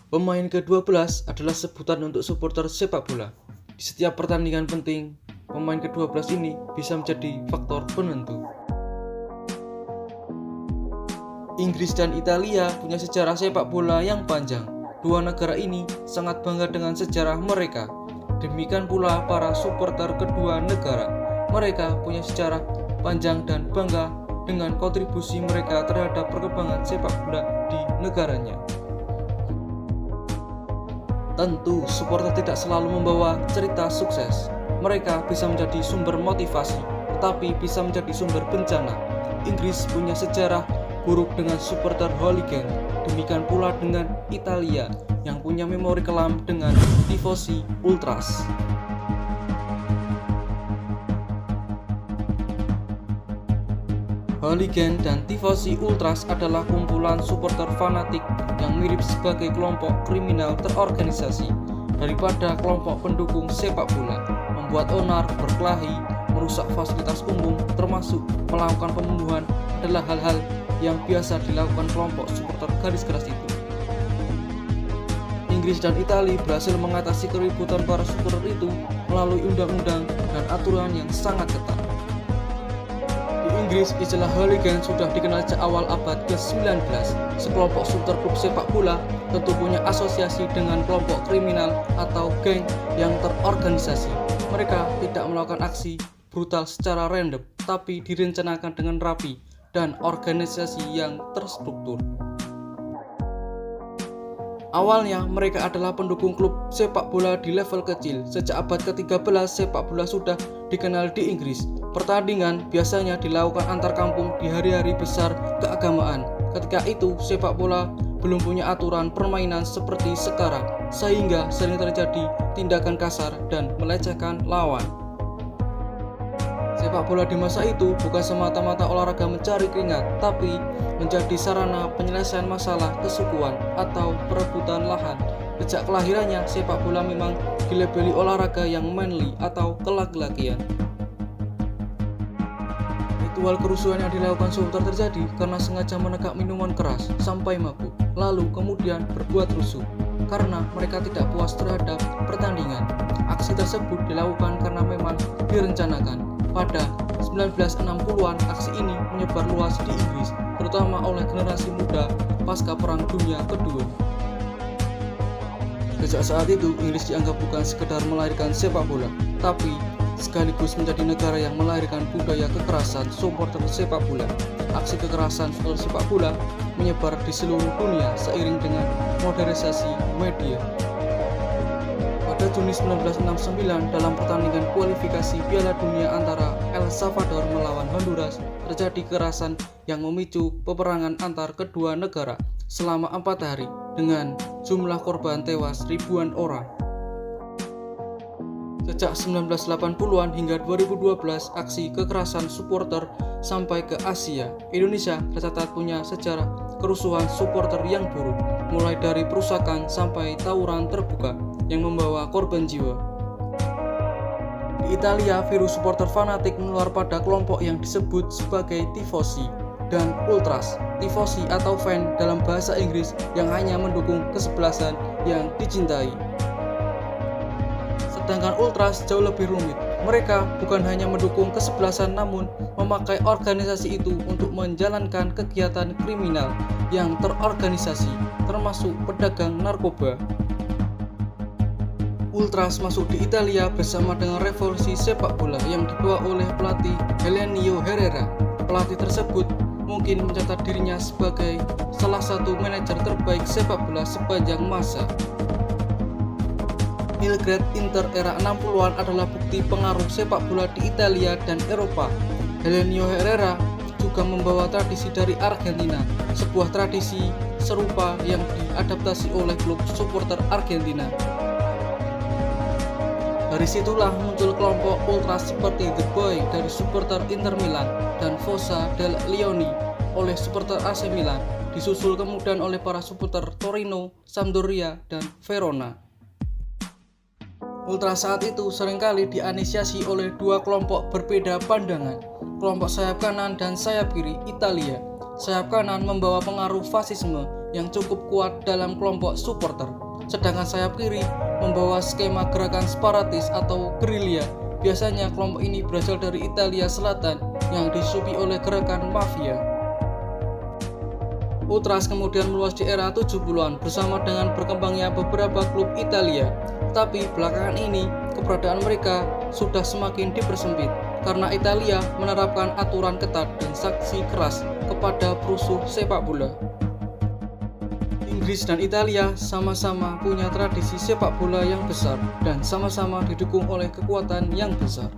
Pemain ke-12 adalah sebutan untuk supporter sepak bola. Di setiap pertandingan penting, pemain ke-12 ini bisa menjadi faktor penentu. Inggris dan Italia punya sejarah sepak bola yang panjang. Dua negara ini sangat bangga dengan sejarah mereka. Demikian pula para supporter kedua negara. Mereka punya sejarah panjang dan bangga dengan kontribusi mereka terhadap perkembangan sepak bola di negaranya. Tentu, supporter tidak selalu membawa cerita sukses. Mereka bisa menjadi sumber motivasi, tetapi bisa menjadi sumber bencana. Inggris punya sejarah buruk dengan supporter hooligan. Demikian pula dengan Italia yang punya memori kelam dengan tifosi ultras. Hooligan dan tifosi ultras adalah kumpulan supporter fanatik yang mirip sebagai kelompok kriminal terorganisasi daripada kelompok pendukung sepak bola, membuat onar, berkelahi, merusak fasilitas umum, termasuk melakukan pembunuhan adalah hal-hal yang biasa dilakukan kelompok supporter garis keras itu. Inggris dan Italia berhasil mengatasi keributan para supporter itu melalui undang-undang dan aturan yang sangat ketat. Di Inggris, istilah hooligan sudah dikenal sejak awal abad ke-19. Sekelompok supporter klub sepak bola tentu punya asosiasi dengan kelompok kriminal atau geng yang terorganisasi. Mereka tidak melakukan aksi brutal secara random, tapi direncanakan dengan rapi dan organisasi yang terstruktur. Awalnya mereka adalah pendukung klub sepak bola di level kecil. Sejak abad ke-13 sepak bola sudah dikenal di Inggris. Pertandingan biasanya dilakukan antar kampung di hari-hari besar keagamaan. Ketika itu sepak bola belum punya aturan permainan seperti sekarang, sehingga sering terjadi tindakan kasar dan melecehkan lawan. Sepak bola di masa itu bukan semata-mata olahraga mencari keringat, tapi menjadi sarana penyelesaian masalah kesukuan atau perebutan lahan. Sejak kelahirannya, sepak bola memang dilabeli olahraga yang manly atau kelaki-lakian. Ritual kerusuhan yang dilakukan supporter terjadi karena sengaja menegak minuman keras sampai mabuk, lalu kemudian berbuat rusuh karena mereka tidak puas terhadap pertandingan. Aksi tersebut dilakukan karena memang direncanakan. Pada 1960-an, aksi ini menyebar luas di Inggris, terutama oleh generasi muda pasca Perang Dunia Kedua. Sejak saat itu, Inggris dianggap bukan sekedar melahirkan sepak bola, tapi sekaligus menjadi negara yang melahirkan budaya kekerasan supporter sepak bola. Aksi kekerasan supporter sepak bola menyebar di seluruh dunia seiring dengan modernisasi media. Pada Juni 1969, dalam pertandingan kualifikasi Piala Dunia antara El Salvador melawan Honduras, terjadi kekerasan yang memicu peperangan antar kedua negara selama 4 hari dengan jumlah korban tewas ribuan orang. Sejak 1980-an hingga 2012, aksi kekerasan supporter sampai ke Asia. Indonesia tercatat punya sejarah kerusuhan supporter yang buruk, mulai dari perusakan sampai tawuran terbuka yang membawa korban jiwa. Di Italia, virus supporter fanatik menular pada kelompok yang disebut sebagai tifosi dan ultras. Tifosi atau fan dalam bahasa Inggris yang hanya mendukung kesebelasan yang dicintai. Sedangkan ultras jauh lebih rumit. Mereka bukan hanya mendukung kesebelasan, namun memakai organisasi itu untuk menjalankan kegiatan kriminal yang terorganisasi, termasuk pedagang narkoba. Ultras masuk di Italia bersama dengan revolusi sepak bola yang dibawa oleh pelatih Helenio Herrera. Pelatih tersebut mungkin mencatat dirinya sebagai salah satu manajer terbaik sepak bola sepanjang masa. Il Great Inter era 60-an adalah bukti pengaruh sepak bola di Italia dan Eropa. Helenio Herrera juga membawa tradisi dari Argentina, sebuah tradisi serupa yang diadaptasi oleh klub supporter Argentina. Dari situlah muncul kelompok ultras seperti The Boy dari supporter Inter Milan dan Fossa del Lioni oleh supporter AC Milan, disusul kemudian oleh para supporter Torino, Sampdoria, dan Verona. Ultras saat itu seringkali diinisiasi oleh dua kelompok berbeda pandangan, kelompok sayap kanan dan sayap kiri Italia. Sayap kanan membawa pengaruh fasisme yang cukup kuat dalam kelompok supporter. Sedangkan sayap kiri membawa skema gerakan separatis atau gerilya. Biasanya kelompok ini berasal dari Italia Selatan yang disusupi oleh gerakan mafia. Ultras kemudian meluas di era 70-an bersama dengan berkembangnya beberapa klub Italia. Tapi belakangan ini keberadaan mereka sudah semakin dipersempit karena Italia menerapkan aturan ketat dan sanksi keras kepada perusuh sepak bola. Inggris dan Italia sama-sama punya tradisi sepak bola yang besar dan sama-sama didukung oleh kekuatan yang besar.